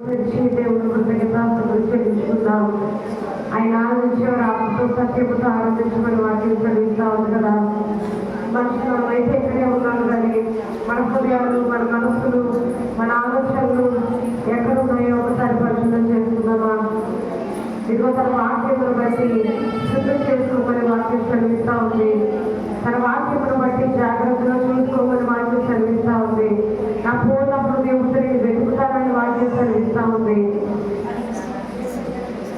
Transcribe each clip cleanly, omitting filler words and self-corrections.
దేవుడు కృతజ్ఞతాస్తుతులు చెల్లించుకుందాం. ఆయన ఆనందించేవారు ఆత్మతో సత్యముతో ఆనందించమని వాక్యం చదివిస్తా ఉంది కదా. మనుషులు అయితే ఇక్కడే ఉన్నాం కానీ మన హృదయాలు, మన మనస్సులు, మన ఆలోచనలు ఎక్కడున్నాయో ఒకసారి పరిశీలన చేసుకుందామా? ఇదిగో తన వాక్యమును బట్టి శుద్ధం చేసుకోమని వాక్యం చదివిస్తా ఉంది. తన వాక్యమును బట్టి జాగ్రత్తగా చూసుకోమని వాక్యం చదివిస్తా ఉంది. నా పూర్ణ హృదయంతో నేను వెతుకుతానని వాక్యం చదివిస్తా ఉంది.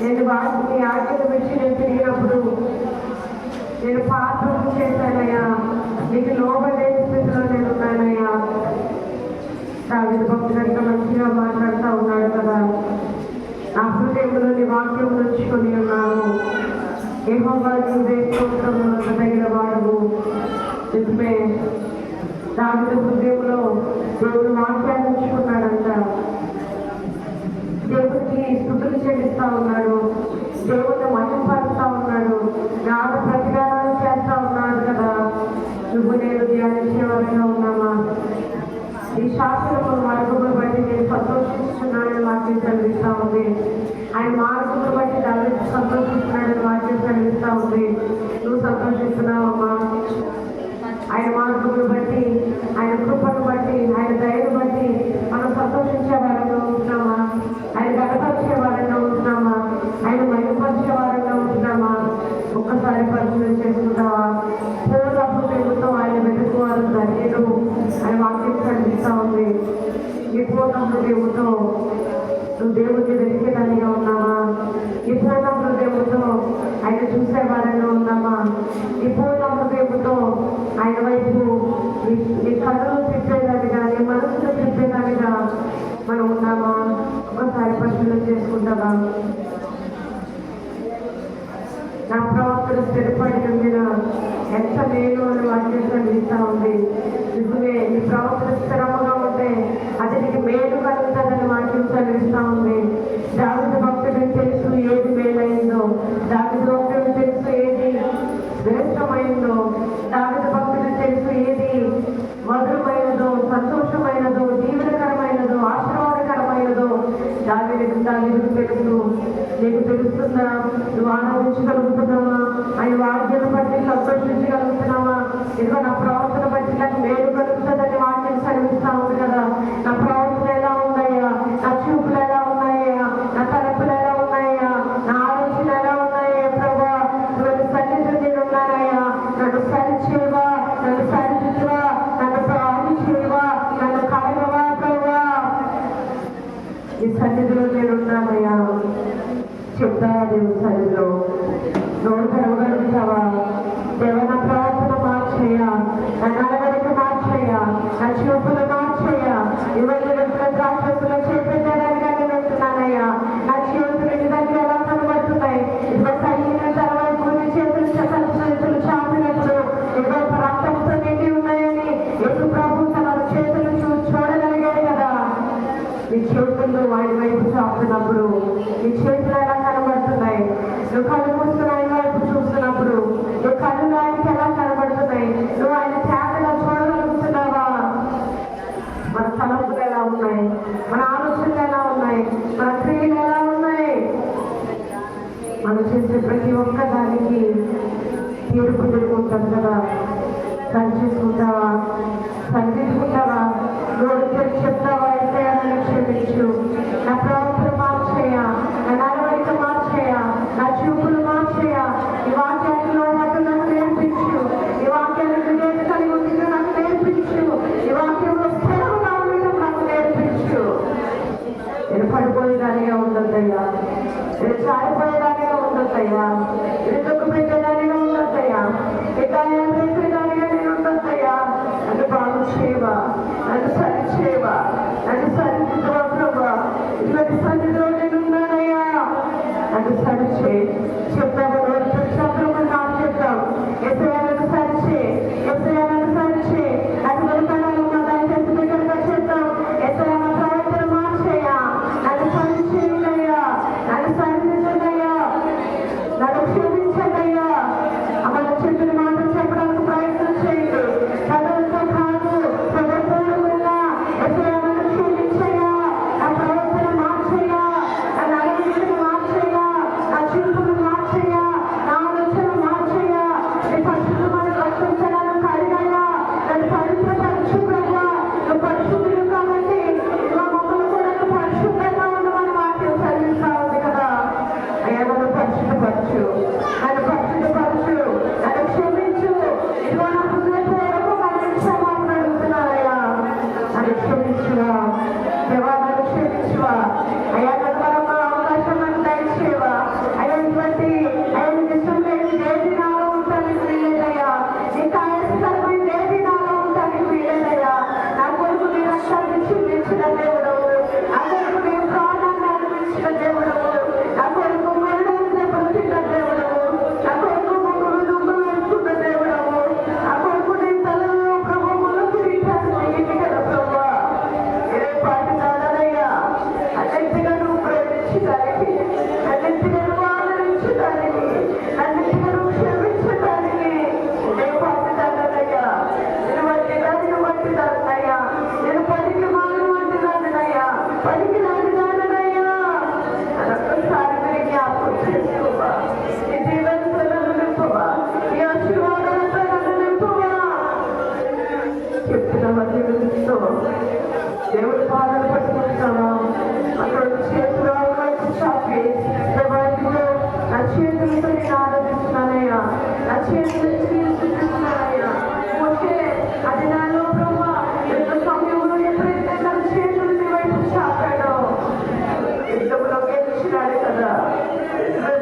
నేను వాటిని ఆజ్ఞను వచ్చి నేను తిరిగినప్పుడు నేను పాత్రలు చేశానయ్యా, నీకు లోబడే స్థితిలో నేను ఉన్నానయ్యా. దావీదు భక్తుడు అంత మంచిగా మాట్లాడుతూ ఉన్నాడు కదా. నా హృదయంలో నీ వాక్యం ఉంచుకొని ఉన్నాను. యెహోవా నీవే స్తోత్రములకు తగిన వాడవు. నిజమే, దావీదు హృదయంలో దేవుడు వాక్యాన్ని ఉంచుకున్నాడంట. దేవుడికి స్తుతులు చెల్లిస్తా ఉన్నాడు, దేవుడిని మహిమపరుస్తా ఉన్నాడు, జ్ఞాన ప్రతిగానాలు చేస్తా ఉన్నాడు కదా. నువ్వు నేను ధ్యానించే వారిగా ఉన్నామా? ఈ శాస్త్రములు మార్గములు బట్టి నేను సంతోషిస్తున్నానని వాక్యం చదివిస్తా ఉంది. ఆయన మార్గములు బట్టి దావీదు సంతోషిస్తున్నాడని వాక్యం చదివిస్తా ఉంది. నువ్వు సంతోషిస్తున్నావమ్మా? ఆయన మార్గములు బట్టి, ఆయన కృపను బట్టి, ఆయన దయను బట్టి మనం సంతోషించే వారంగా ఉంటున్నామా? ఆయన గణపరిచే వారంగా ఉంటున్నామా? ఆయన మహిమపరిచే వారంగా ఉంటున్నామా? ఒక్కసారి పరిశీలన చేసుకుంటావా? పూర్ణ హృదయంతో ఆయన వెతుకువారు ధన్యులు ఆయన వాక్యం కనిపిస్తా ఉంది. ఈ పూర్ణ హృదయంతో నువ్వు దేవుడిని వెతికేదానిగా ఉన్నావా? ఈ పూర్ణ హృదయంతో ఆయన చూసే వారంగా ఉన్నామా? ఈ పూర్ణ హృదయంతో ఆయన వైపు నీ కళ్ళు తిప్పేదానిగా, నీ మనసును తిప్పేదానిగా మనం ఉన్నామా? ఒకసారి పరిశీలన చేసుకుంటావా? నా ప్రవర్తన స్థిరపడి ఉండిన ఎంత మేలు అని వాక్యం చదివిస్తా ఉంది. నిజమే, నీ ప్రవర్తన స్థిరముగా ఉంటే అది నీకు మేలు కలుగుతుందని వాక్యం చదివిస్తా ఉంది. దావీదు భక్తుడికి తెలుసు ఏది మేలైందో, దావీదు భక్తుడికి తెలుసు ఏది శ్రేష్టమైందో, దావీదు భక్తుడికి తెలుసు ఏది మధురమైనదో, సంతోషమైనదో, జీవనకరమైనదో, ఆశీర్వాదకరమైనదో దావీదుకు తెలుసు. నీకు తెలుస్తుందా? నువ్వు ఆనందించగలుగుతున్నావా? ఆయన వాక్యాన్ని బట్టి సంతోషించగలుగుతున్నావా? ఇదిగో నా ప్రవర్తన బట్టి నాకు మేలు కలుగుతుందని వాక్యం చదివిస్తా ఉంది కదా. నా ప్రవర్తన ఎలా ఉన్నాయా? నా చూపులు ఎలా ఉన్నాయా? నా తలపులు ఎలా ఉన్నాయా? నా ఆలోచన ఎలా ఉన్నాయా? ప్రభా, నువ్వు సన్నిధిలో నేను ఉన్నానయ్యా. నన్ను సరిచేవా, నన్ను సరిదిద్దువా, నన్ను ప్రాణి చేయవా, నన్ను కలగవా ప్రభా. ఈ సన్నిధిలో నేను ఉన్నానయ్యా. చెప్తావా దేవుని సన్నిధిలో? నోరు తెరవగలుగుతావా? దేవ, నా ప్రవర్తన మార్చేయా, నా నడవడిక మార్చేయా, నా చూపులు మార్చేయా. ఇవన్నీ ద్రాక్షసులో చేపెట్టడానికి నేను ఉంటున్నానయ్యా. నా చేతులు నీ దగ్గర ఎలా కనబడుతున్నాయి? ఇదిగో సైన్యం తర్వాత నీ చేతులు చేతులు చాపినప్పుడు ఇదిగో రక్తంతో నిండి ఉన్నాయని యేసు ప్రభు తన చేతులు చూడగలిగాడు కదా. నీ చేతులు ఆయన వైపు చాపుతున్నప్పుడు నీ చేతులు ఎలా కనబడుతున్నాయి? నువ్వు కళ్ళు మూసుకుని ఆయన వైపు చూస్తున్నప్పుడు నువ్వు కళ్ళు ఆయనకి ఎలా కనబడుతున్నాయి? నువ్వు ఆయన త్యాగలా చూడగలుగుతున్నావా? మన తలంపులు ఎలా ఉన్నాయి? మన ఆలోచనలు ఎలా ఉన్నాయి? మన క్రియలు ఎలా ఉన్నాయి? మనం చేసే ప్రతి ఒక్క దానికి తీర్పు తిరుగుతుంది కదా. సరి చేసుకుంటావా? సరిదిద్దుకుంటావా? నోరు తెరిచి చెప్తావా? అయితే నన్ను క్షమించు, నా ప్రవర్తన మార్చేయా, నా నడవడిక మార్చేయా, నా చూపులు మార్చేయా. ఈ వాక్యాల్లో నాకు నేర్పించు, ఈ వాక్యాన్ని వివేక కలిగి ఉంది నాకు నేర్పించు, ఈ వాక్యంలో స్థిరంగా ఉండడం నాకు నేర్పించు. నేను పడిపోయేదానిగా ఉండొద్దయ్యా, నేను చాలిపోయేదానిగా ఉండొద్దయ్యా, నేను దుఃఖ పెట్టేదానిగా ఉండొద్దయ్యా, వికాయాలు పెట్టేదానిగా నేను ఉండొద్దయ్యా. నన్ను బాగు చేయవా, నన్ను సరి చేయవా, నన్ను సరిదిద్దువా ప్రభా. ఇటువంటి సన్నిధిలో నేను ఉన్నానయ్యా, నన్ను సరి చేయి. చెప్తాము శబ్దము నాకు చెప్తాం. ఎస్ఐయా నన్ను సరి చేయి, ఎస్ఐయా నన్ను సరి చేయి. నాకు వెళ్తాను దయచేసి దగ్గరగా చెప్తాం. ఎస్ఐయా నా ప్రవర్తన మార్చేయ్యా, నన్ను సరి చేయండియ్యా, నన్ను సరిదిద్దయ్యా, నన్ను క్షమించండియ్యా. అమ్మ చెప్పిన మాటలు చెప్పడానికి ప్రయత్నం చేయండి. చదువుతో కాదు, చదువుకోకుండా ఎస్ఐయా నన్ను క్షమించయ్యా, నా ప్రవర్తన మార్చేయ్యా. ఓదార్చడానికి, అన్నింటినీ ఆదరించడానికి, అన్నింటినీ క్షమించడానికి నేను పట్టుదలనయ్యా. నేను పట్టిదాన్నయ్యా. నేను పనికి మాలు వంటిదాన్నయ్యా. పనికి నాటిదాన్నయ్యా. ఒక్కసారి మీరు జ్ఞాపకం చేసుకోవా. ఈ జీవనంతో నన్ను నింపవా. ఈ ఆశీర్వాదాలతో నన్ను నింపవా. చెప్తున్న మధ్య దేవుడి పాదాలు పట్టుకుంటావా. అక్కడ చేతులు వైపు చాపి నా చేతులతో నేను ఆరాధిస్తున్నానయ్యా. నా చేతులు చూస్తున్నానయ్యా. ఓకే, అది నాలో ప్రభా ఎంత సమయంలో ఎప్పుడైతే నా చేతులు నీ వైపు చాపాడో యుద్ధంలో గెలిచినాడు కదా.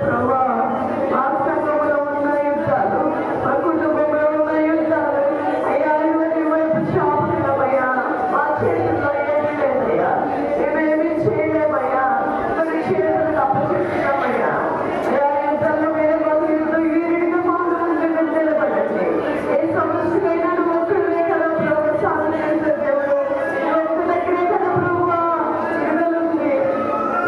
ప్రభా మా సంఘంలో ఉన్న యుద్ధాలు, మా కుటుంబంలో ఉన్న యుద్ధాలు అయ్యా నీ వైపు చాపుతున్నామయ్యా. మా చేతుల్లో ఏమీ లేదయ్యా. మేమేమీ చేయలేమయ్యా. కొన్ని చేతులు తప్పచెప్తున్నామయ్యా. అయ్యా యుద్ధాల్లో మీరు మాకు యుద్ధం వీరిగా మాకు ముందుగా నిలబడండి. ఏ సమస్యకైనా ఒక్కడే కదా ప్రభు సాధన చేసే దేవుడు. ఒక్క దగ్గరే కదా ప్రభు ఇవ్వగలుగుతుంది.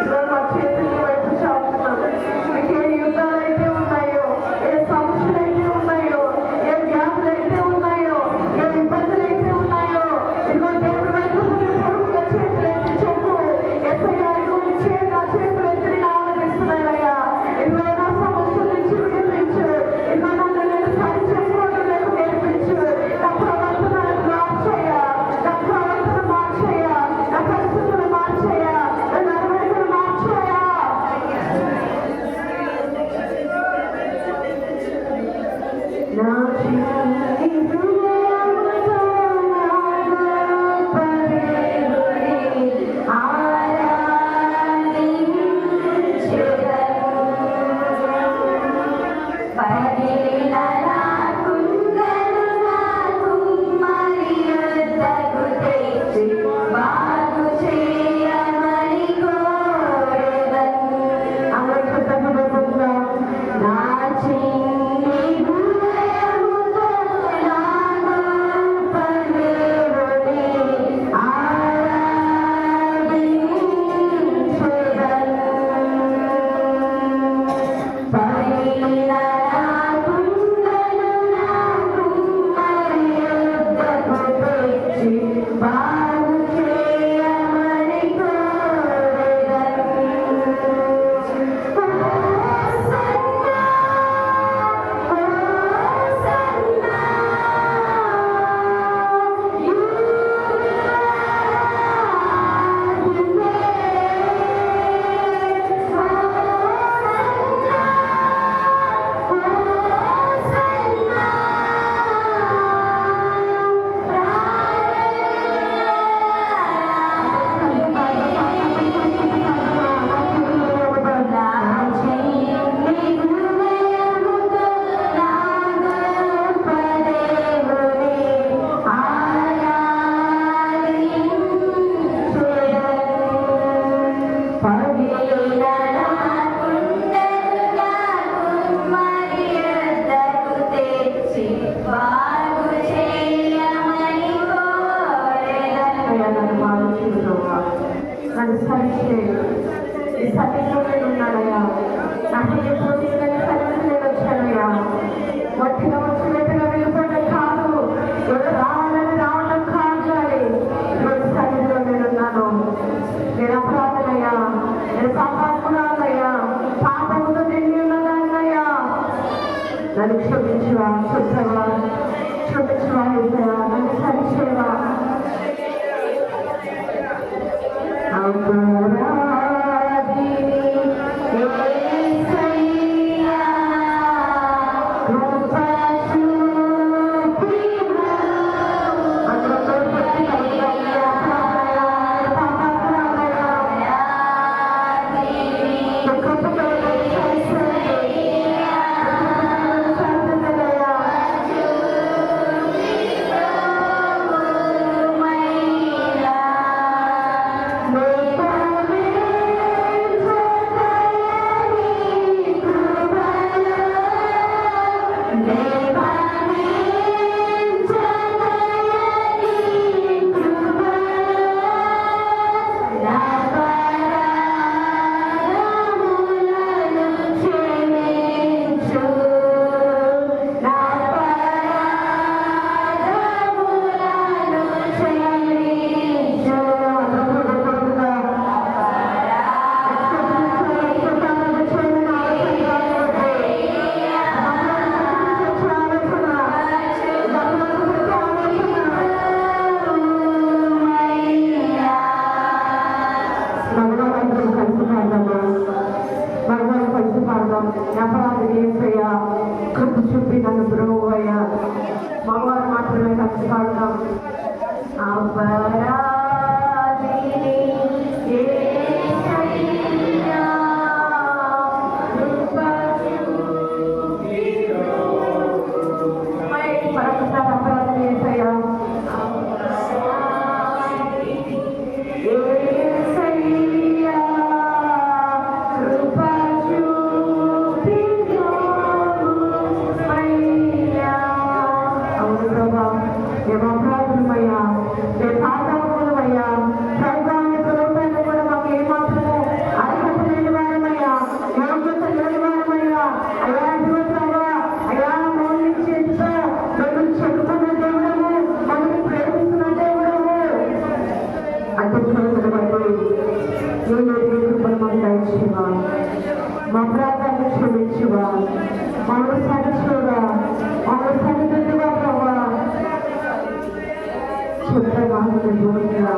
ఇలా మా చేతుల వైపు చాపుతున్నాము. మీకు ఏ యుద్ధాలైతే ఉన్నాయో, ఏ సమస్యలైతే ఉన్నాయో, ఏ వ్యాధులైతే ఉన్నాయో, ఏ ఇబ్బందులైతే ఉన్నాయో, ఇదిగో దేవుడి వైపు ప్రభుత్వ చేతులైతే చెప్పు. ఎస్ఐ గురించి నా చేతులైతే నేను ఆనందిస్తున్నానయ్యా. ఇదిగో నా సమస్య నుంచి విడిపించు. ఇదిగో నన్ను నేను సరి చేసుకోవడం లేదు నేర్పించు. నా ప్రవర్తన మార్చయ్యా. నా ప్రవర్తన మార్చయ్యా. నా పరిస్థితులు మార్చయ్యా. నా నడవడికలు మార్చయ్యా. నా చిన్ని హృదయముతో నాలో పరిగెత్తి పగిలిన నా కుండలు నాకు మరి యుద్ధకు తెచ్చి బాగు చేయమని కోరెదను. నా చిన్ని హృదయముతో నాలో పరిగెత్తి ఆరాధించెదను. పగిలిన నా కుండలు నాకు మరి యుద్ధకు తెచ్చి బాగు చేయమని కోరెదను. హోసన్నా, హోసన్నా, నన్ను సరిచేయు. ఈ సన్నిధిలో నేను ఉన్నానయ్యా. నాకు ఎప్పుడు నేను సన్నిధి నేను వచ్చానయ్యా. మట్టిలో వచ్చినట్టుగా వెళ్ళిపోవడం కాదు, రావాలని రావడం కాదు. కానీ ఈరోజు సన్నిధిలో నేనున్నాను. నేను అపరాధనయ్యా. నేను పాపాత్మురాలయ్యా. పాపముతో నిండి ఉన్నదాన్నయ్యా. నన్ను క్షమించువా, శుద్ధవా, క్షమించువా, నన్ను సరిచేవా. అపరాధి ఏసయ్యా కృప చూపి నన్ను బ్రోవయ్యా. మగవారు మాత్రమే కలిసి పాడతాం. అపరాధిని ఏసయ్యా కృప చూపి మరొకసారి అపరాధిని ఏసయ్యా మా ప్రాంతాన్ని క్షమించువా, మమ్మల్ని సరిచూడా, మమ్మల్ని సరిదిద్దువా ప్రభా. చెప్తా జోడిగా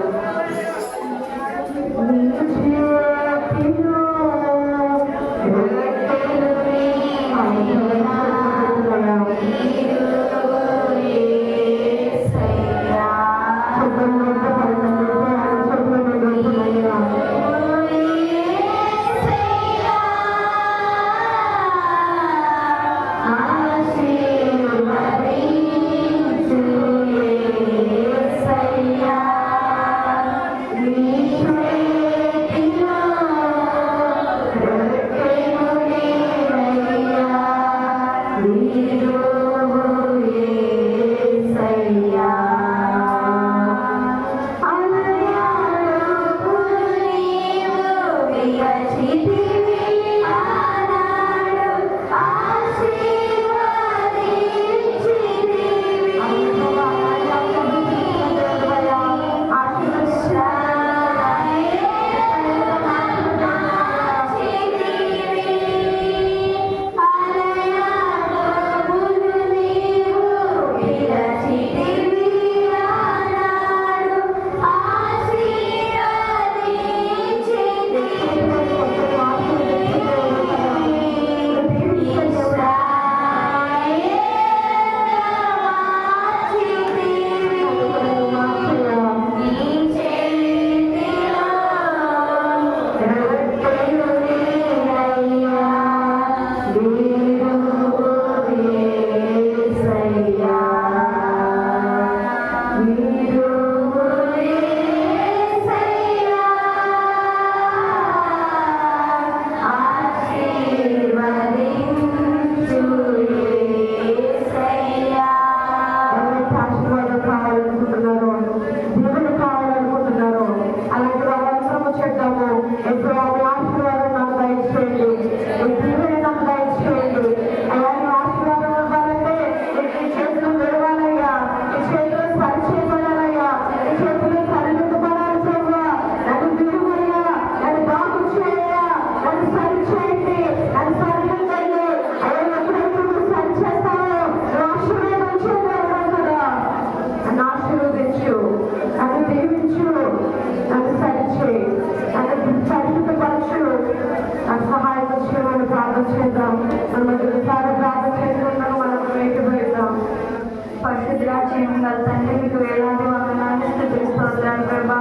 పరిశుద్ధ జీవంగా తండ్రి మీకు వేలాది వందనాలు స్తుతిస్తోత్రాలు ప్రభా.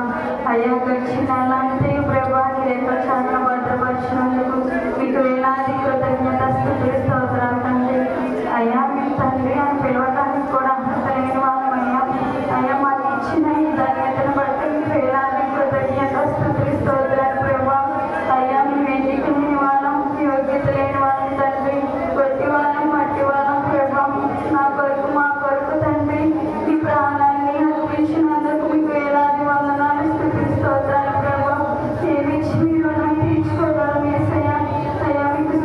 అయ్యా గడిచిన అలాంటి ప్రభా రేపు చాలా భద్రపరిచినందుకు మీకు వేలాది కృతజ్ఞత స్తుతిస్తోత్రాలు తండ్రి. అయ్యా మీ తండ్రి అని పిలవడానికి కూడా అర్హత లేని వాళ్ళమయ్యా. అయ్యా మాకు ఇచ్చిన ఈ ధన్యతను బట్టి మీకు వేలాది కృతజ్ఞత స్తుతిస్తోత్రాలు ప్రభా. అయ్యా మేము ఎందుకు లేని వాళ్ళం, యోగ్యత లేని వాళ్ళం తండ్రి, కొట్టి వాళ్ళం, మట్టి వాళ్ళం ప్రభా. నా కొరకు మా కొరకు తండ్రి ఈ ప్రాణాన్ని అర్పించినందుకు మీకు వేలాది వందనాలు స్తుతిస్తోత్రాలు ప్రభా. ఏమిచ్చి మీరు తీర్చుకోగలం యేసయ్యా. అయ్యా మీకు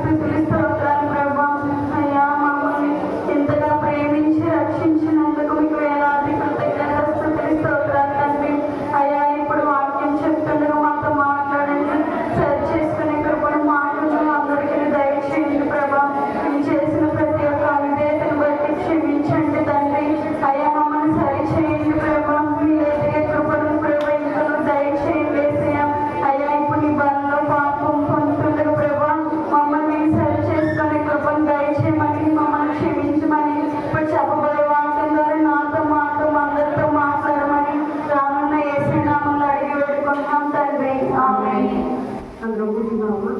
అందులో కూర్చున్నామా